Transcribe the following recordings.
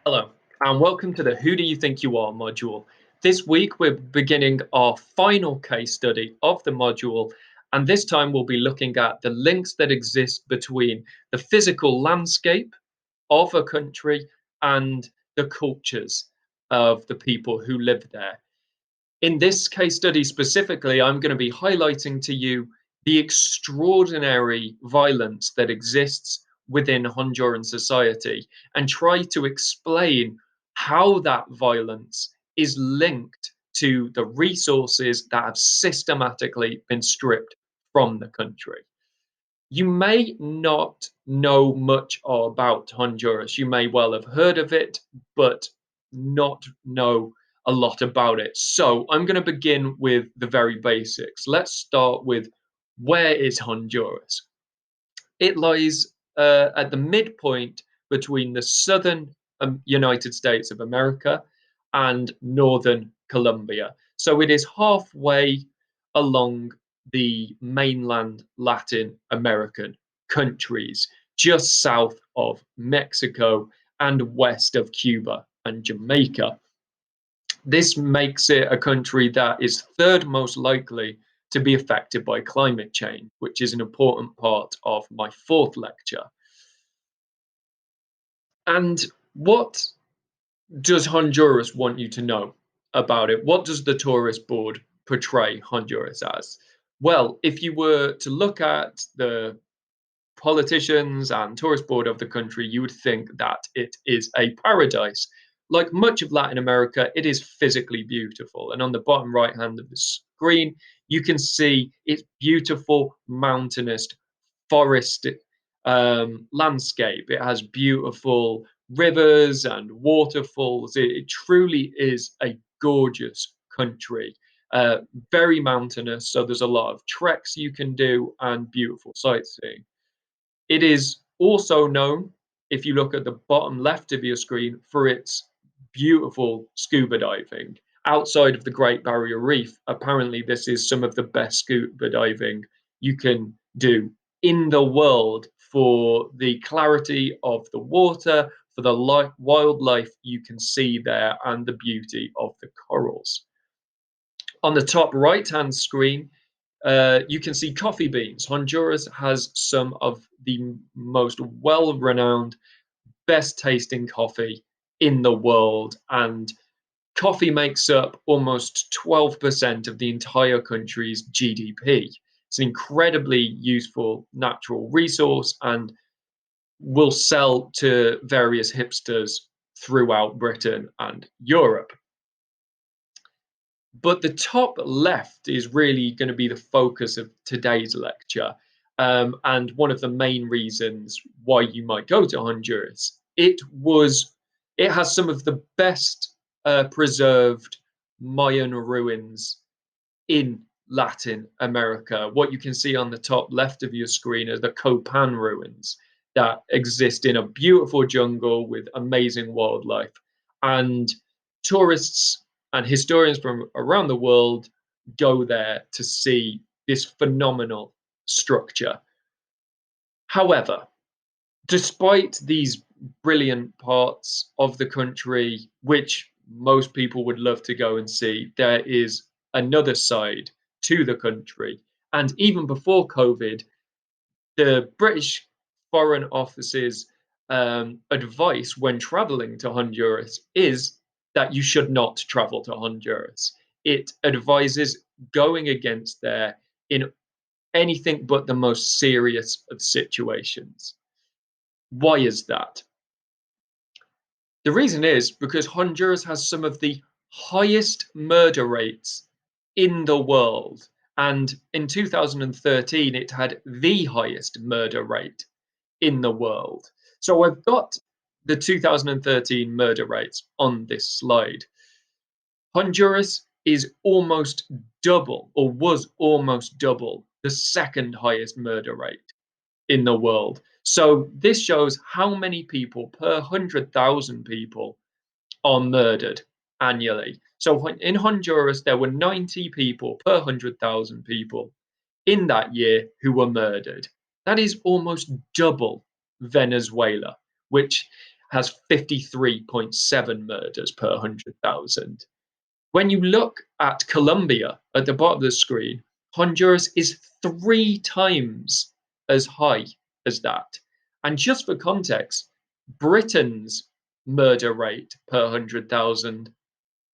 Hello, and welcome to the Who Do You Think You Are module. This week, we're beginning our final case study of the module, and this time we'll be looking at the links that exist between the physical landscape of a country and the cultures of the people who live there. In this case study specifically, I'm going to be highlighting to you the extraordinary violence that exists within Honduran society and try to explain how that violence is linked to the resources that have systematically been stripped from the country. You may not know much about Honduras. You may well have heard of it, but not know a lot about it. So I'm going to begin with the very basics. Let's start with, where is Honduras? It lies at the midpoint between the southern United States of America and northern Colombia. So it is halfway along the mainland Latin American countries, just south of Mexico and west of Cuba and Jamaica. This makes it a country that is third most likely to be affected by climate change, which is an important part of my fourth lecture. And what does Honduras want you to know about it? What does the tourist board portray Honduras as? Well, if you were to look at the politicians and tourist board of the country, you would think that it is a paradise. Like much of Latin America, it is physically beautiful. And on the bottom right hand of the screen, you can see its beautiful mountainous forest landscape. It has beautiful rivers and waterfalls. It truly is a gorgeous country. Uh, Very mountainous, so there's a lot of treks you can do and beautiful sightseeing. It is also known, if you look at the bottom left of your screen, for its beautiful scuba diving. Outside of the Great Barrier Reef, apparently this is some of the best scuba diving you can do in the world for the clarity of the water, for the wildlife you can see there, and the beauty of the corals. On the top right hand screen, you can see coffee beans. Honduras has some of the most well renowned, best tasting coffee in the world. And coffee makes up almost 12% of the entire country's GDP. It's an incredibly useful natural resource and will sell to various hipsters throughout Britain and Europe. But the top left is really going to be the focus of today's lecture, and one of the main reasons why you might go to Honduras. It has some of the best preserved Mayan ruins in Latin America. What you can see on the top left of your screen are the Copan ruins that exist in a beautiful jungle with amazing wildlife. And tourists and historians from around the world go there to see this phenomenal structure. However, despite these brilliant parts of the country, which most people would love to go and see, there is another side to the country. And even before COVID, the British Foreign Office's advice when traveling to Honduras is that you should not travel to Honduras. It advises going against there in anything but the most serious of situations. Why is that? The reason is because Honduras has some of the highest murder rates in the world. And in 2013, it had the highest murder rate in the world. So I've got the 2013 murder rates on this slide. Honduras is almost double, or was almost double, the second highest murder rate in the world. So this shows how many people per 100,000 people are murdered annually. So in Honduras, there were 90 people per 100,000 people in that year who were murdered. That is almost double Venezuela, which has 53.7 murders per 100,000. When you look at Colombia at the bottom of the screen, Honduras is 3 times as high as that. And just for context, Britain's murder rate per 100,000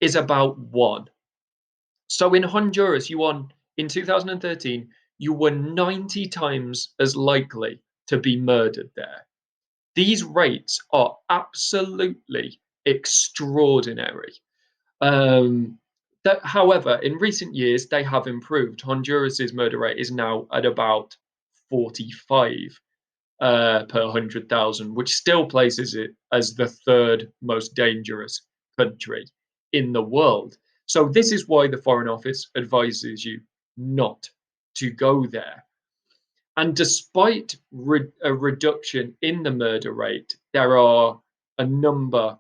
is about 1. So in Honduras, in 2013, you were 90 times as likely to be murdered there. These rates are absolutely extraordinary. Um, However, in recent years, they have improved. Honduras's murder rate is now at about 45 per 100,000, which still places it as the third most dangerous country in the world. So, this is why the Foreign Office advises you not to go there. And despite a reduction in the murder rate, there are a number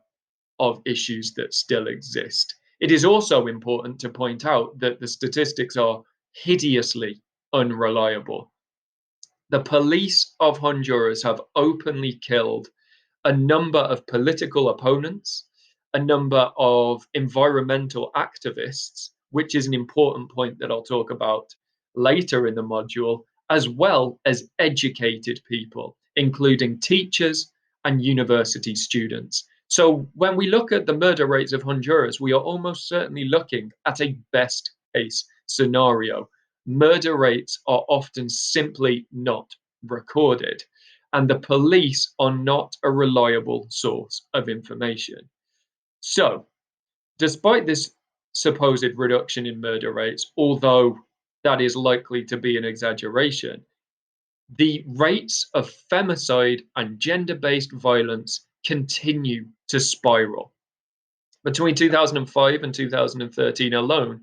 of issues that still exist. It is also important to point out that the statistics are hideously unreliable. The police of Honduras have openly killed a number of political opponents, a number of environmental activists, which is an important point that I'll talk about later in the module, as well as educated people, including teachers and university students. So when we look at the murder rates of Honduras, we are almost certainly looking at a best case scenario. Murder rates are often simply not recorded, and the police are not a reliable source of information. So, despite this supposed reduction in murder rates, although that is likely to be an exaggeration, the rates of femicide and gender based violence continue to spiral. Between 2005 and 2013 alone,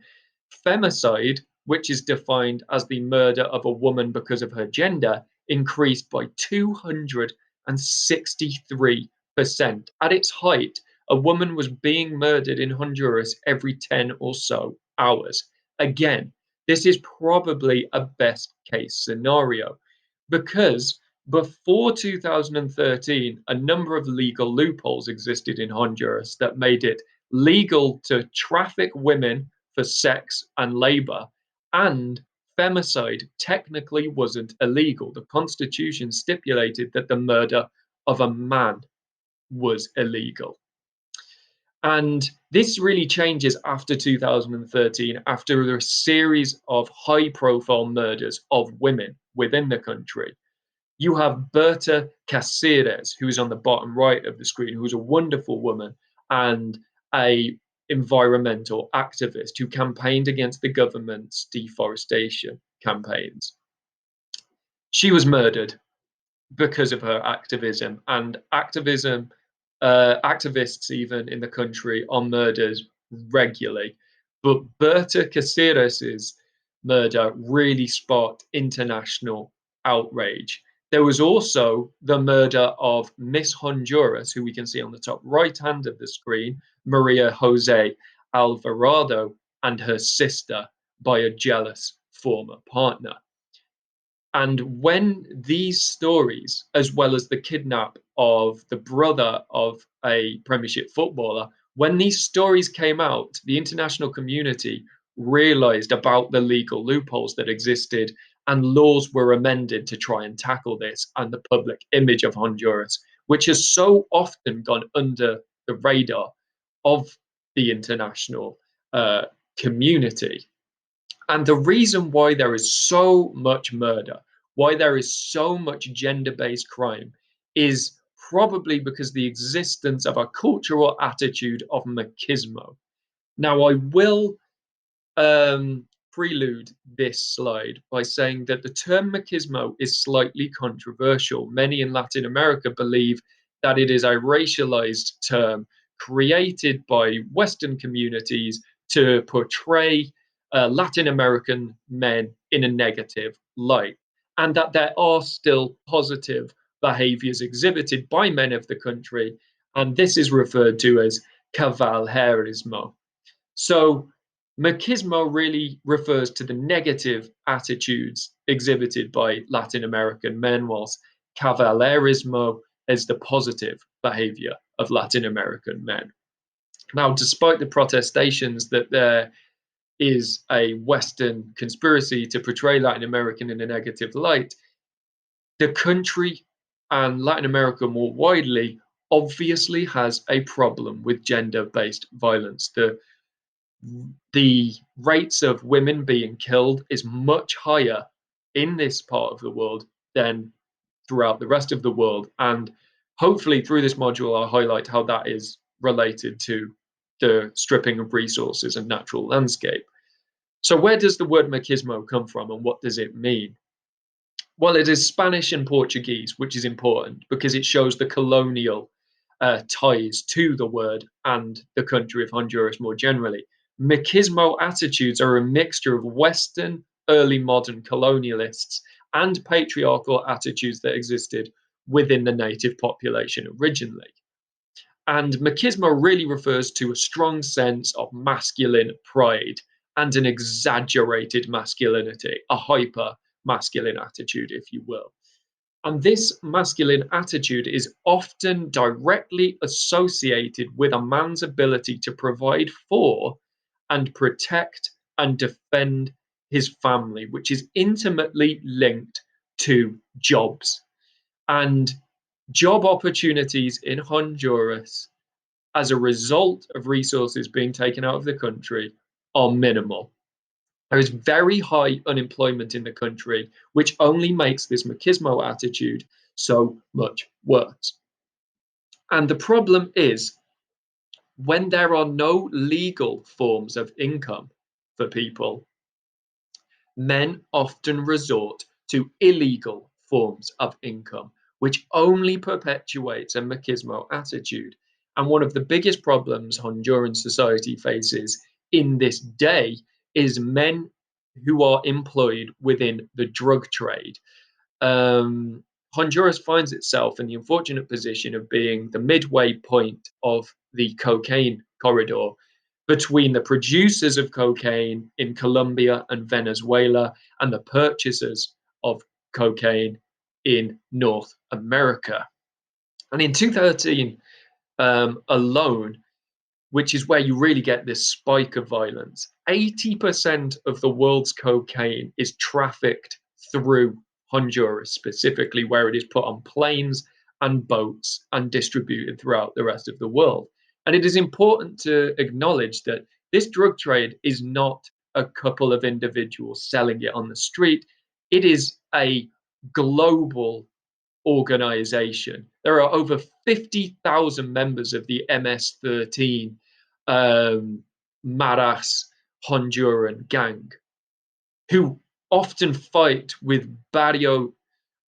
femicide, which is defined as the murder of a woman because of her gender, increased by 263%. At its height, a woman was being murdered in Honduras every 10 or so hours. Again, this is probably a best case scenario because before 2013, a number of legal loopholes existed in Honduras that made it legal to traffic women for sex and labor, and femicide technically wasn't illegal. The Constitution stipulated that the murder of a man was illegal. And this really changes after 2013, after a series of high profile murders of women within the country. You have Berta Cáceres, who's on the bottom right of the screen, who's a wonderful woman and a environmental activist who campaigned against the government's deforestation campaigns. She was murdered because of her activism, and activists even in the country are murdered regularly. But Berta Cáceres's murder really sparked international outrage. There was also the murder of Miss Honduras, who we can see on the top right hand of the screen, Maria Jose Alvarado, and her sister by a jealous former partner. And when these stories, as well as the kidnap of the brother of a Premiership footballer, when these stories came out, the international community realized about the legal loopholes that existed, and laws were amended to try and tackle this and the public image of Honduras, which has so often gone under the radar of the international community. And the reason why there is so much murder, why there is so much gender based crime, is probably because the existence of a cultural attitude of machismo. Now, I will prelude this slide by saying that the term machismo is slightly controversial. Many in Latin America believe that it is a racialized term created by Western communities to portray Latin American men in a negative light, and that there are still positive behaviors exhibited by men of the country, and this is referred to as cavalheirismo. So, machismo really refers to the negative attitudes exhibited by Latin American men, whilst cavalheirismo is the positive behavior of Latin American men. Now, despite the protestations that there is a Western conspiracy to portray Latin American in a negative light, the country and Latin America more widely obviously has a problem with gender-based violence. The rates of women being killed is much higher in this part of the world than throughout the rest of the world. And hopefully through this module, I'll highlight how that is related to the stripping of resources and natural landscape. So where does the word machismo come from and what does it mean? Well, it is Spanish and Portuguese, which is important because it shows the colonial ties to the word and the country of Honduras more generally. Machismo attitudes are a mixture of Western early modern colonialists and patriarchal attitudes that existed within the native population originally. And machismo really refers to a strong sense of masculine pride and an exaggerated masculinity, a hyper masculine attitude, if you will. And this masculine attitude is often directly associated with a man's ability to provide for and protect and defend his family, which is intimately linked to jobs. And job opportunities in Honduras as a result of resources being taken out of the country are minimal. There is very high unemployment in the country, which only makes this machismo attitude so much worse. And the problem is when there are no legal forms of income for people, men often resort to illegal forms of income, which only perpetuates a machismo attitude. And one of the biggest problems Honduran society faces in this day is men who are employed within the drug trade. Honduras finds itself in the unfortunate position of being the midway point of the cocaine corridor between the producers of cocaine in Colombia and Venezuela and the purchasers of cocaine in North America. And in 2013 alone, which is where you really get this spike of violence, 80% of the world's cocaine is trafficked through Honduras, specifically where it is put on planes and boats and distributed throughout the rest of the world. And it is important to acknowledge that this drug trade is not a couple of individuals selling it on the street. It is a global organization. There are over 50,000 members of the MS-13 Maras Honduran gang who often fight with Barrio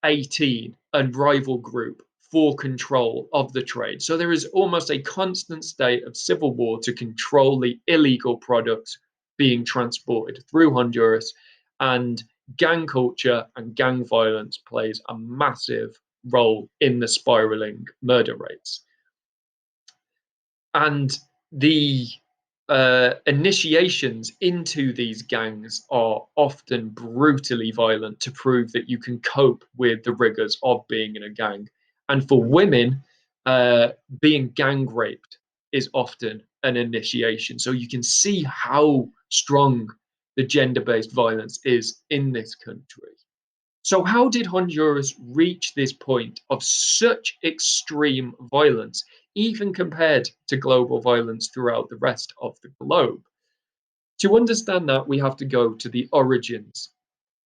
18 and rival group for control of the trade. So there is almost a constant state of civil war to control the illegal products being transported through Honduras, and gang culture and gang violence plays a massive role in the spiraling murder rates. And the initiations into these gangs are often brutally violent to prove that you can cope with the rigors of being in a gang. And for women, being gang raped is often an initiation. So you can see how strong the gender-based violence is in this country. So how did Honduras reach this point of such extreme violence, even compared to global violence throughout the rest of the globe? To understand that, we have to go to the origins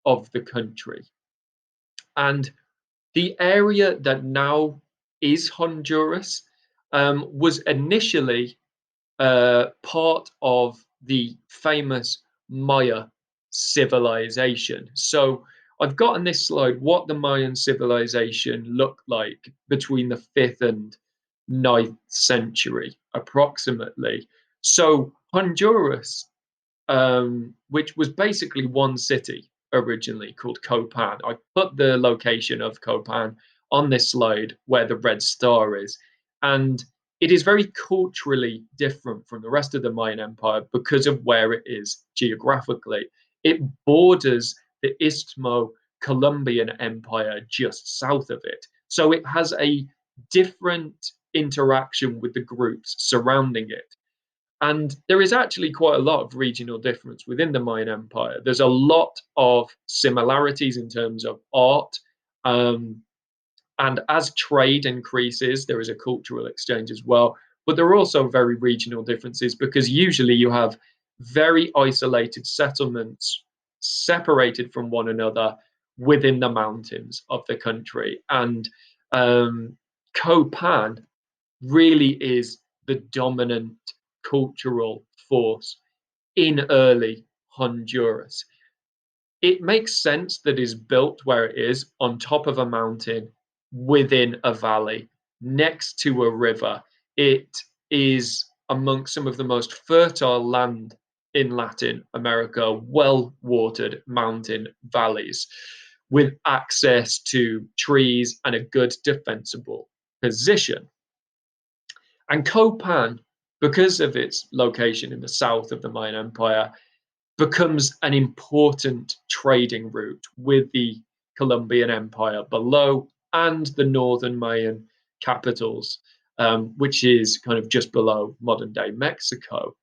of the country. And the area that now is Honduras was initially part of the famous Maya civilization. So I've got on this slide what the Mayan civilization looked like between the 5th and 9th century, approximately. So Honduras, which was basically one city originally called Copan. I put the location of Copan on this slide where the red star is. And it is very culturally different from the rest of the Mayan Empire because of where it is geographically. It borders the Istmo-Colombian Empire just south of it. So it has a different interaction with the groups surrounding it. And there is actually quite a lot of regional difference within the Mayan Empire. There's a lot of similarities in terms of art. Um, and as trade increases, there is a cultural exchange as well. But there are also very regional differences because usually you have very isolated settlements separated from one another within the mountains of the country. And um, Copan really is the dominant cultural force in early Honduras. It makes sense that it's built where it is on top of a mountain within a valley next to a river. It is amongst some of the most fertile land in Latin America, well watered mountain valleys with access to trees and a good defensible position. And Copan, because of its location in the south of the Mayan Empire, becomes an important trading route with the Colombian Empire below and the northern Mayan capitals, which is kind of just below modern day Mexico.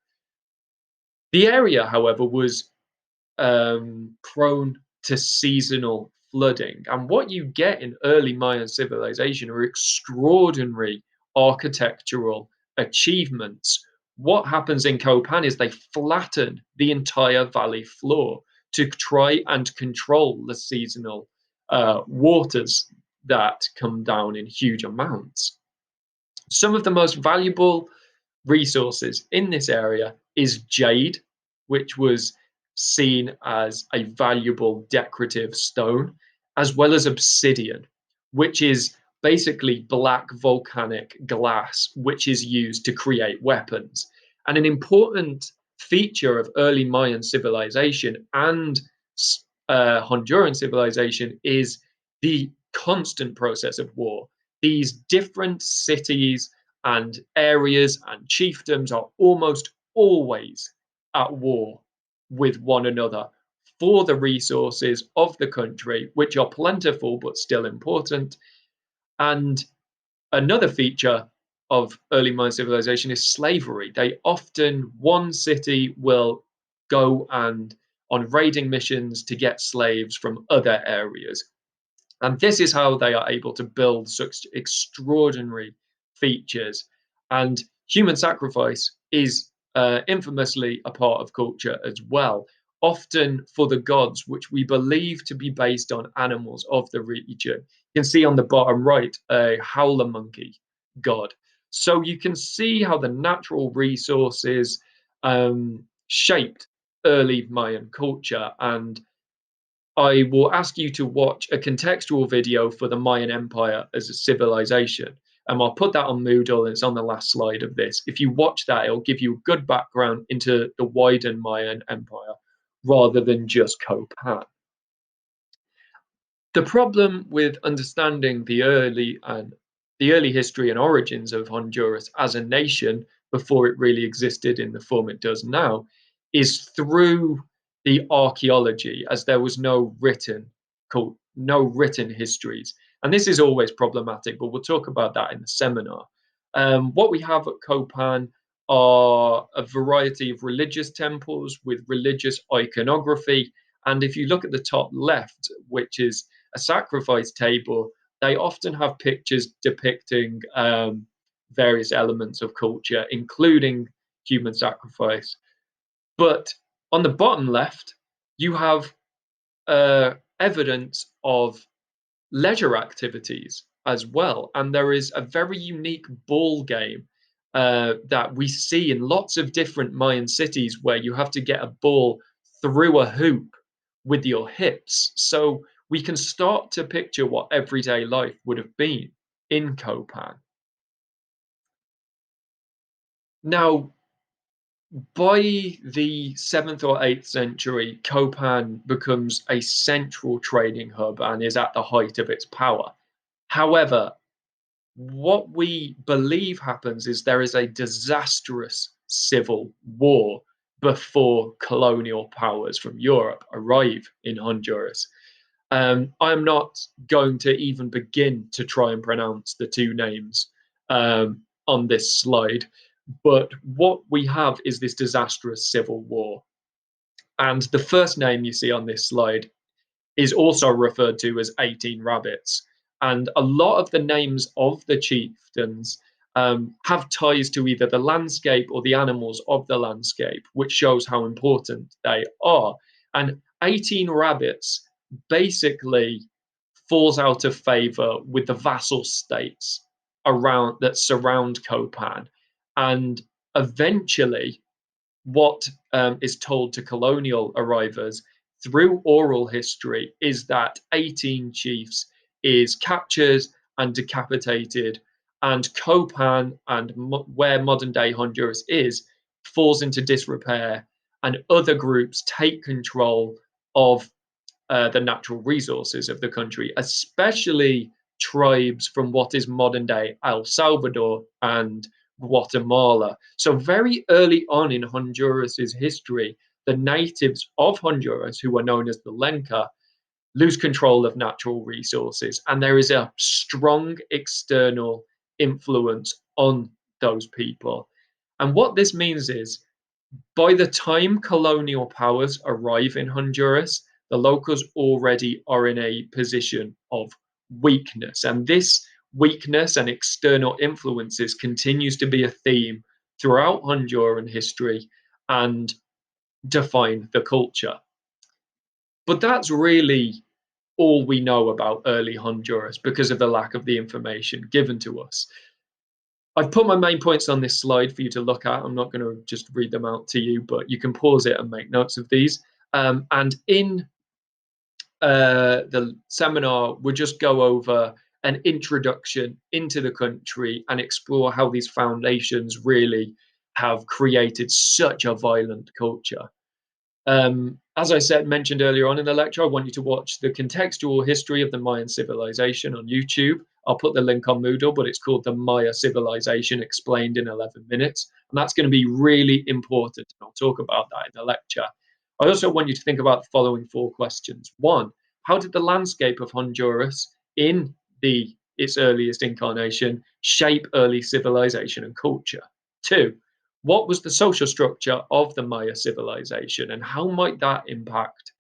The area, however, was prone to seasonal flooding. And what you get in early Mayan civilization are extraordinary architectural achievements. What happens in Copan is they flatten the entire valley floor to try and control the seasonal waters that come down in huge amounts. Some of the most valuable resources in this area is jade, which was seen as a valuable decorative stone, as well as obsidian, which is basically black volcanic glass, which is used to create weapons. And an important feature of early Mayan civilization and Honduran civilization is the constant process of war. These different cities and areas and chiefdoms are almost always at war with one another for the resources of the country, which are plentiful but still important. And another feature of early Mayan civilization is slavery. They often, one city will go and on raiding missions to get slaves from other areas. And this is how they are able to build such extraordinary features. And human sacrifice is infamously a part of culture as well, often for the gods, which we believe to be based on animals of the region. You can see on the bottom right a howler monkey god. So you can see how the natural resources shaped early Mayan culture, and I will ask you to watch a contextual video for the Mayan Empire as a civilization. I'll put that on Moodle, and it's on the last slide of this. If you watch that, it'll give you a good background into the wider Mayan Empire rather than just Copan. The problem with understanding the early history and origins of Honduras as a nation before it really existed in the form it does now is through the archaeology, as there was no written histories. And this is always problematic, but we'll talk about that in the seminar. What we have at Copan are a variety of religious temples with religious iconography. And if you look at the top left, which is a sacrifice table, they often have pictures depicting various elements of culture, including human sacrifice. But on the bottom left, you have evidence of leisure activities as well. And there is a very unique ball game that we see in lots of different Mayan cities where you have to get a ball through a hoop with your hips. So we can start to picture what everyday life would have been in Copan. Now, by the 7th or 8th century, Copan becomes a central trading hub and is at the height of its power. However, what we believe happens is there is a disastrous civil war before colonial powers from Europe arrive in Honduras. I'm not going to even begin to try and pronounce the two names on this slide. But what we have is this disastrous civil war. And the first name you see on this slide is also referred to as 18 rabbits. And a lot of the names of the chieftains have ties to either the landscape or the animals of the landscape, which shows how important they are. And 18 rabbits basically falls out of favor with the vassal states around that surround Copan. And eventually, what is told to colonial arrivers through oral history is that 18 chiefs is captured and decapitated, and Copan and where modern day Honduras is falls into disrepair, and other groups take control of the natural resources of the country, especially tribes from what is modern day El Salvador and Guatemala. So, very early on in Honduras's history, the natives of Honduras, who are known as the Lenca, lose control of natural resources, and there is a strong external influence on those people. And what this means is by the time colonial powers arrive in Honduras, the locals already are in a position of weakness. And this weakness and external influences continues to be a theme throughout Honduran history and define the culture. But that's really all we know about early Honduras because of the lack of the information given to us. I've put my main points on this slide for you to look at. I'm not going to just read them out to you, but you can pause it and make notes of these. And in the seminar, we'll just go over an introduction into the country and explore how these foundations really have created such a violent culture. As I said, mentioned earlier on in the lecture, I want you to watch the contextual history of the Mayan civilization on YouTube. I'll put the link on Moodle, but it's called the Maya Civilization Explained in 11 Minutes. And that's going to be really important. And I'll talk about that in the lecture. I also want you to think about the following 4 questions. 1, how did the landscape of Honduras in its earliest incarnation shape early civilization and culture? 2, what was the social structure of the Maya civilization and how might that impact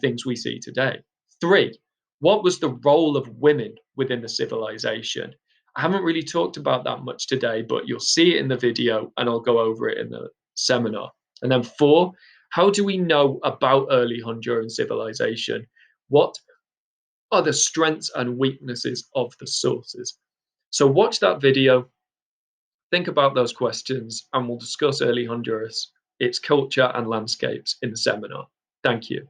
things we see today? 3, what was the role of women within the civilization? I haven't really talked about that much today, but you'll see it in the video and I'll go over it in the seminar. And then 4, how do we know about early Honduran civilization? What are the strengths and weaknesses of the sources? So watch that video, think about those questions, and we'll discuss early Honduras, its culture and landscapes in the seminar. Thank you.